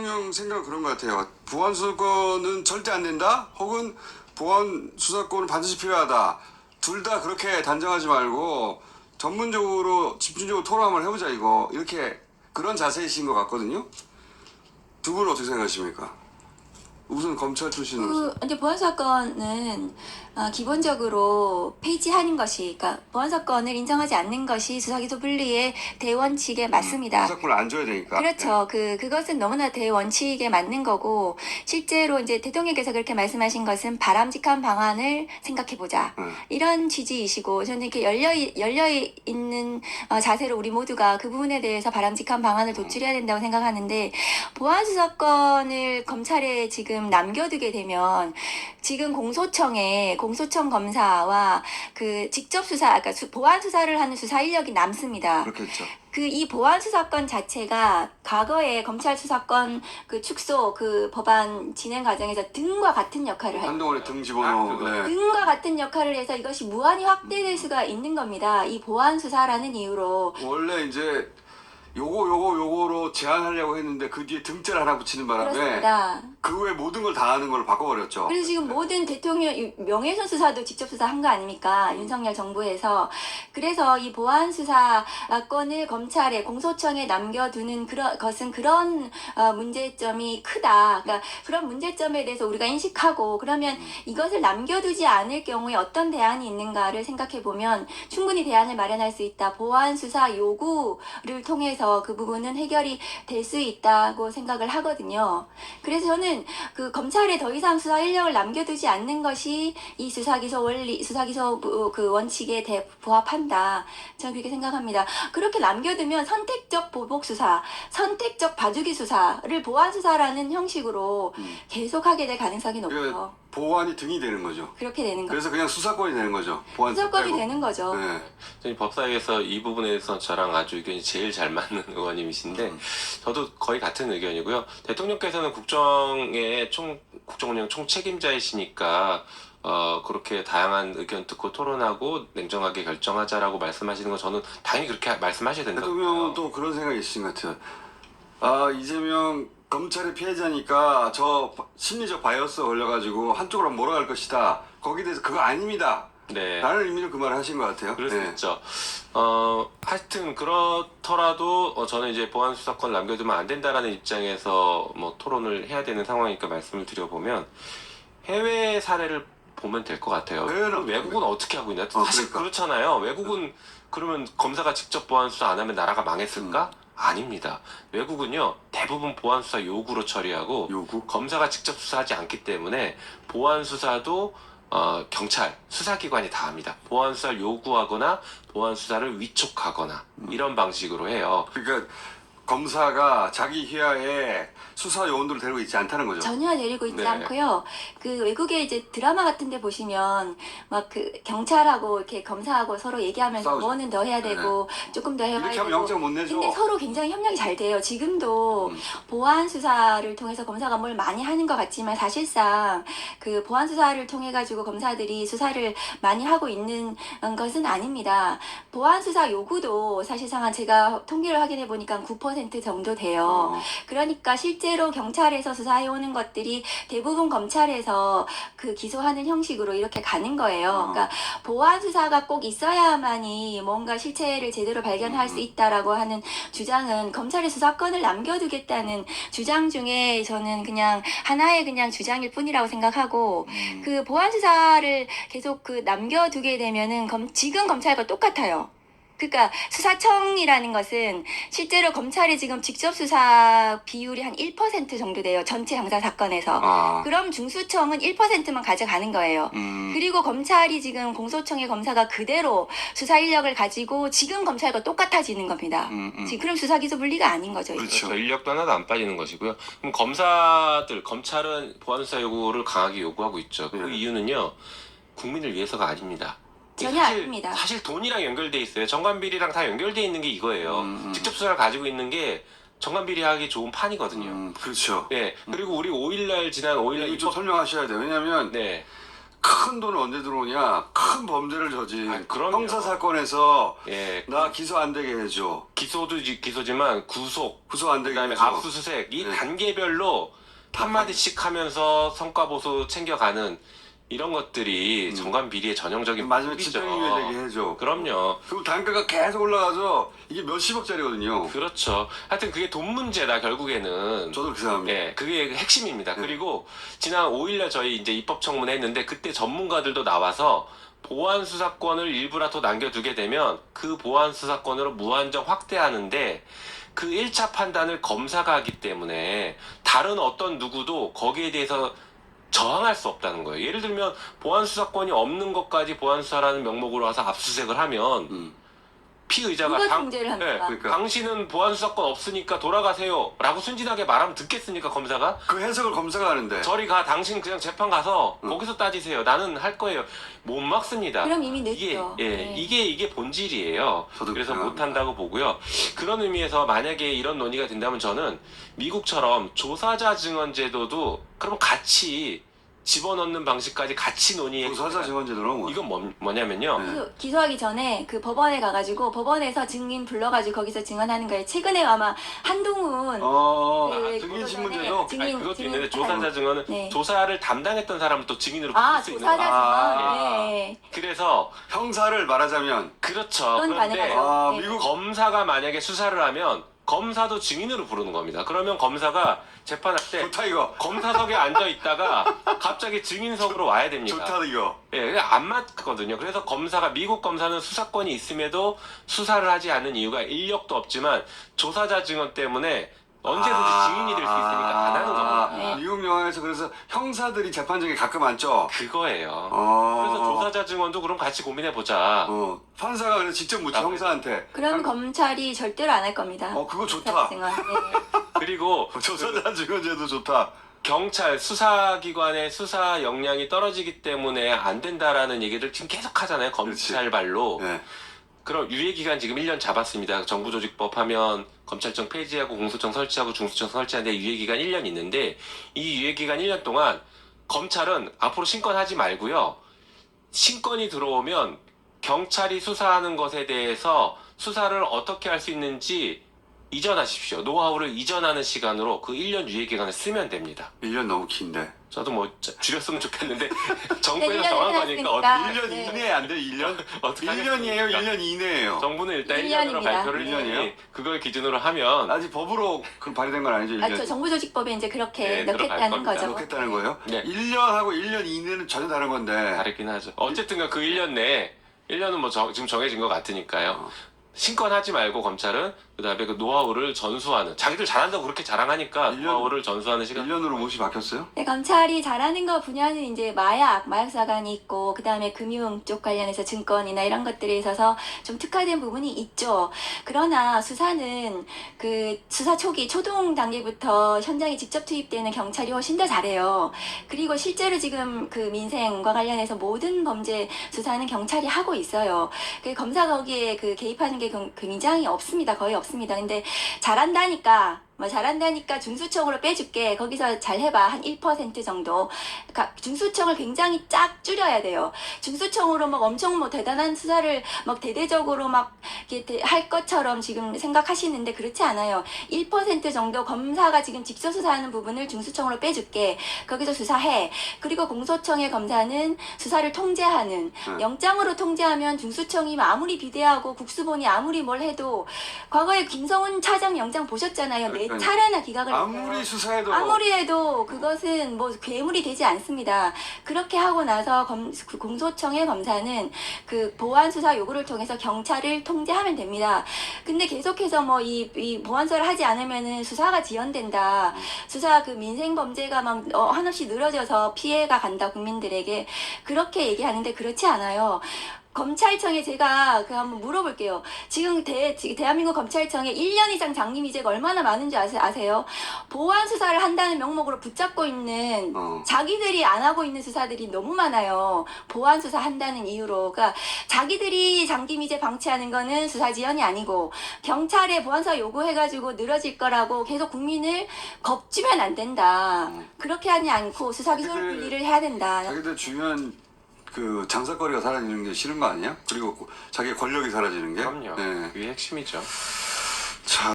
대통령 생각은 그런 것 같아요. 보안 수사권은 절대 안 된다. 혹은 보안 수사권은 반드시 필요하다. 둘 다 그렇게 단정하지 말고 전문적으로 집중적으로 토론 한번 해보자 이거. 이렇게 그런 자세이신 것 같거든요. 두 분은 어떻게 생각하십니까? 우선 검찰 출신으로서. 이제 보안사건은 기본적으로 폐지하는 것이, 그러니까 보안사건을 인정하지 않는 것이 수사기소 분리의 대원칙에 맞습니다. 수사권을 안 줘야 되니까. 그렇죠. 그것은 너무나 대원칙에 맞는 거고, 실제로 이제 대통령께서 그렇게 말씀하신 것은 바람직한 방안을 생각해보자. 이런 취지이시고, 저는 이렇게 열려 있는 자세로 우리 모두가 그 부분에 대해서 바람직한 방안을 도출해야 된다고 생각하는데, 보안수사권을 검찰에 지금 남겨두게 되면, 지금 공소청 검사와 그 직접 수사, 그러니까 보안 수사를 하는 수사 인력이 남습니다. 그렇겠죠. 이 보안 수사권 자체가 과거에 검찰 수사권 그 축소 그 법안 진행 과정에서 등과 같은 역할을 할 한동훈의 등 집어넣어. 네. 등과 같은 역할을 해서 이것이 무한히 확대될 수가 있는 겁니다. 이 보안 수사라는 이유로. 원래 이제 요거로 제한하려고 했는데 그 뒤에 등자를 하나 붙이는 바람에 그렇습니다. 그 외 모든 걸 다 하는 걸로 바꿔버렸죠. 그래서 지금 모든 대통령 명예훼손 수사도 직접 수사한 거 아닙니까? 윤석열 정부에서. 그래서 이 보안 수사권을 검찰에 공소청에 남겨두는 것은 그런 문제점이 크다. 그러니까 그런 문제점에 대해서 우리가 인식하고 그러면 이것을 남겨두지 않을 경우에 어떤 대안이 있는가를 생각해 보면 충분히 대안을 마련할 수 있다. 보안 수사 요구를 통해서 그 부분은 해결이 될 수 있다고 생각을 하거든요. 그래서 저는 그 검찰에 더 이상 수사 인력을 남겨두지 않는 것이 이 수사기소 그 원칙에 부합한다. 저는 그렇게 생각합니다. 그렇게 남겨두면 선택적 보복 수사, 선택적 봐주기 수사를 보안 수사라는 형식으로 계속하게 될 가능성이 높죠. 보안이 등이 되는 거죠. 그렇게 되는 거죠. 그래서 그냥 수사권이 되는 거죠. 보안 수사권이 빼고. 되는 거죠. 네. 저희 법사위에서 이 부분에 대해서 저랑 아주 의견이 제일 잘 맞는 의원님이신데 저도 거의 같은 의견이고요. 대통령께서는 국정운영 총책임자이시니까 그렇게 다양한 의견 듣고 토론하고 냉정하게 결정하자라고 말씀하시는 건 저는 당연히 그렇게 말씀하셔야 된다고 대통령은 봐요. 또 그런 생각이 있으신 것 같아요. 아, 이재명 검찰의 피해자니까 저 심리적 바이어스 걸려가지고 한쪽으로 몰아갈 것이다. 거기에 대해서 그거 아닙니다. 네. 라는 의미로 그 말을 하신 것 같아요. 그럴 수 네. 있죠. 하여튼 그렇더라도 저는 이제 보안 수사권 남겨두면 안 된다라는 입장에서 뭐 토론을 해야 되는 상황이니까 말씀을 드려보면 해외 사례를 보면 될 것 같아요. 해외는 외국은 어떻게 하고 있나? 사실 그러니까. 그렇잖아요. 외국은 그러면 검사가 직접 보안 수사 안 하면 나라가 망했을까? 아닙니다. 외국은요 대부분 보안 수사 요구로 처리하고 요구? 검사가 직접 수사하지 않기 때문에 보안 수사도 경찰, 수사기관이 다 합니다. 보안 수사를 요구하거나 보안 수사를 위촉하거나 이런 방식으로 해요. 그러니까 검사가 자기 휘하에 수사 요원들을 데리고 있지 않다는 거죠. 전혀 데리고 있지 네. 않고요. 그 외국에 이제 드라마 같은 데 보시면 막 그 경찰하고 이렇게 검사하고 서로 얘기하면서 싸우죠. 뭐는 더 해야 되고 조금 더 해야 이렇게 하면 되고. 영장 못 내죠. 근데 서로 굉장히 협력이 잘 돼요. 지금도 보안 수사를 통해서 검사가 뭘 많이 하는 것 같지만 사실상 그 보안 수사를 통해 가지고 검사들이 수사를 많이 하고 있는 것은 아닙니다. 보안 수사 요구도 사실상 제가 통계를 확인해 보니까 9% 정도 돼요. 그러니까 실제로 경찰에서 수사해 오는 것들이 대부분 검찰에서 그 기소하는 형식으로 이렇게 가는 거예요. 그러니까 보안 수사가 꼭 있어야만이 뭔가 실체를 제대로 발견할 수 있다라고 하는 주장은 검찰의 수사권을 남겨두겠다는 주장 중에 저는 그냥 하나의 그냥 주장일 뿐이라고 생각하고 그 보안 수사를 계속 그 남겨두게 되면은 지금 검찰과 똑같아요. 그러니까 수사청이라는 것은 실제로 검찰이 지금 직접 수사 비율이 한 1% 정도 돼요. 전체 형사 사건에서. 그럼 중수청은 1%만 가져가는 거예요. 그리고 검찰이 지금 공소청의 검사가 그대로 수사 인력을 가지고 지금 검찰과 똑같아지는 겁니다. 지금 그럼 수사기소 분리가 아닌 거죠. 이제. 그렇죠. 인력도 하나도 안 빠지는 것이고요. 그럼 검찰은 보안 수사 요구를 강하게 요구하고 있죠. 그 이유는요. 국민을 위해서가 아닙니다. 전혀 아닙니다. 사실 돈이랑 연결돼 있어요. 정관비리랑 다 연결돼 있는 게 이거예요. 직접 수사를 가지고 있는 게 정관비리하기 좋은 판이거든요. 그렇죠. 네. 그리고 우리 5일날 지난 5일날 이거 좀 설명하셔야 돼요. 왜냐하면 네. 큰 돈은 언제 들어오냐? 큰 범죄를 저진 아니, 그럼요. 형사 사건에서 예, 나 기소 안 되게 해줘. 기소도 기소지만 구속, 구속 안 되게 그다음에 해줘. 압수수색 이 네. 단계별로 한마디씩 하면서 성과 보수 챙겨가는 이런 것들이 정관 비리의 전형적인 마지막에 모습이죠. 집행유예 되게 해줘. 그럼요. 그리고 단가가 계속 올라가서 이게 몇십억짜리거든요. 그렇죠. 하여튼 그게 돈 문제다 결국에는. 저도 그렇게 생각합니다. 예, 그게 핵심입니다. 네. 그리고 지난 5일날 저희 이제 입법청문회 했는데 그때 전문가들도 나와서 보안 수사권을 일부라도 남겨두게 되면 그 보안 수사권으로 무한정 확대하는데 그 1차 판단을 검사가 하기 때문에 다른 어떤 누구도 거기에 대해서 저항할 수 없다는 거예요. 예를 들면 보안 수사권이 없는 것까지 보안 수사라는 명목으로 와서 압수수색을 하면 피의자가 누가 통제를 합니까? 그러니까. 당신은 보안 수사권 없으니까 돌아가세요 라고 순진하게 말하면 듣겠습니까 검사가? 그 해석을 검사가 하는데. 저리 가 당신 그냥 재판 가서 거기서 따지세요 나는 할 거예요 못 막습니다. 그럼 이미 이게 늦죠. 예 네. 이게 본질이에요. 저도 그래서 그렇게 못한다고 보고요. 그런 의미에서 만약에 이런 논의가 된다면 저는 미국처럼 조사자 증언 제도도 그럼 같이 집어넣는 방식까지 같이 논의해. 조사자 증언제도는 뭐. 이건 뭐냐면요. 네. 기소하기 전에 그 법원에 가가지고 법원에서 증인 불러가지고 거기서 증언하는 거예요. 최근에 아마 한동훈 그 증인신문제도. 증인- 아니, 그것도 증인 있는데 조사자 증언은 네. 조사를 담당했던 사람을 또 증인으로 아 부를 수 있는 조사자 거예요. 증언. 네. 그래서 형사를 말하자면. 그렇죠. 그건 그런데 가능하죠. 네. 미국 검사가 만약에 수사를 하면 검사도 증인으로 부르는 겁니다. 그러면 검사가 재판할 때 좋다 이거. 검사석에 앉아 있다가 갑자기 증인석으로 와야 됩니다. 좋다 이거. 예, 안 맞거든요. 그래서 검사가 미국 검사는 수사권이 있음에도 수사를 하지 않는 이유가 인력도 없지만 조사자 증언 때문에 언제든지 증인이 될 수 있으니까 안 하는 겁니다. 네. 미국 영화에서 그래서 형사들이 재판정에 가끔 앉죠. 그거예요. 어. 그래서 조사자 증언도 그럼 같이 고민해 보자. 판사가 그래서 직접 묻죠 형사한테. 그럼 검찰이 절대로 안 할 겁니다. 그거 조사자 좋다. 증언. 네. 그리고 조사자 증언제도 좋다. 경찰 수사기관의 수사 역량이 떨어지기 때문에 안 된다라는 얘기를 지금 계속 하잖아요. 검찰발로. 네. 그럼 유예기간 지금 1년 잡았습니다. 정부조직법 하면 검찰청 폐지하고 공소청 설치하고 중수청 설치하는데 유예기간 1년 있는데 이 유예기간 1년 동안 검찰은 앞으로 신권하지 말고요. 신권이 들어오면 경찰이 수사하는 것에 대해서 수사를 어떻게 할 수 있는지 이전하십시오. 노하우를 이전하는 시간으로 그 1년 유예기간을 쓰면 됩니다. 1년 너무 긴데. 저도 뭐 줄였으면 좋겠는데 정부에서 네, 1년 정한 거니까 해놨으니까. 1년 네. 이내에 안 돼? 1년? 어떻게 1년이에요? 하겠습니까? 1년 이내예요. 정부는 일단 1년으로 1년입니다. 발표를 네. 했으니 그걸 기준으로 하면 아직 법으로 그 발의된 건 아니죠? 1년. 아, 저 정부조직법에 이제 그렇게 네, 들어갈 넣겠다는 겁니다. 거죠. 그렇겠다는 거예요? 네. 1년하고 1년 이내는 전혀 다른 건데. 다르긴 하죠. 어쨌든 그 1년 내에 1년은 뭐 지금 정해진 것 같으니까요. 신권하지 말고 검찰은 그다음에 그 노하우를 전수하는 자기들 잘한다고 그렇게 자랑하니까 1년? 노하우를 전수하는 시간. 1년으로 못이 바뀌었어요? 네, 검찰이 잘하는 거 분야는 이제 마약 사관이 있고 그다음에 금융 쪽 관련해서 증권이나 이런 것들에 있어서 좀 특화된 부분이 있죠. 그러나 수사는 그 수사 초기 초동 단계부터 현장에 직접 투입되는 경찰이 훨씬 더 잘해요. 그리고 실제로 지금 그 민생과 관련해서 모든 범죄 수사는 경찰이 하고 있어요. 그 검사가 거기에 그 개입하는 게 굉장히 없습니다. 거의 없습니다. 근데 잘한다니까 중수청으로 빼줄게. 거기서 잘 해봐. 한 1% 정도. 그러니까 중수청을 굉장히 쫙 줄여야 돼요. 중수청으로 막 엄청 뭐 대단한 수사를 막 대대적으로 막 이렇게 할 것처럼 지금 생각하시는데 그렇지 않아요. 1% 정도 검사가 지금 직접 수사하는 부분을 중수청으로 빼줄게. 거기서 수사해. 그리고 공소청의 검사는 수사를 통제하는. 영장으로 통제하면 중수청이 아무리 비대하고 국수본이 아무리 뭘 해도 과거에 김성훈 차장 영장 보셨잖아요. 네 차례나 기각을 했어요. 아무리 수사해도 아무리 해도 그것은 뭐 괴물이 되지 않습니다. 그렇게 하고 나서 그 공소청의 검사는 그 보안 수사 요구를 통해서 경찰을 통제하면 됩니다. 근데 계속해서 뭐 이 보안서를 하지 않으면은 수사가 지연된다. 수사 그 민생 범죄가 막 한없이 늘어져서 피해가 간다 국민들에게 그렇게 얘기하는데 그렇지 않아요. 검찰청에 제가 그 한번 물어볼게요. 지금 대한민국 검찰청에 1년 이상 장님이제가 얼마나 많은지 아세요? 보안 수사를 한다는 명목으로 붙잡고 있는 자기들이 안 하고 있는 수사들이 너무 많아요. 보안 수사 한다는 이유로. 그러니까 자기들이 장기미제 방치하는 거는 수사 지연이 아니고 경찰에 보안사 요구해가지고 늘어질 거라고 계속 국민을 겁주면 안 된다. 그렇게 하지 않고 수사기소 분리를 해야 된다. 자기들 중요한 그 장사거리가 사라지는 게 싫은 거 아니야? 그리고 자기 권력이 사라지는 게. 그럼요. 네. 그게 핵심이죠. 자.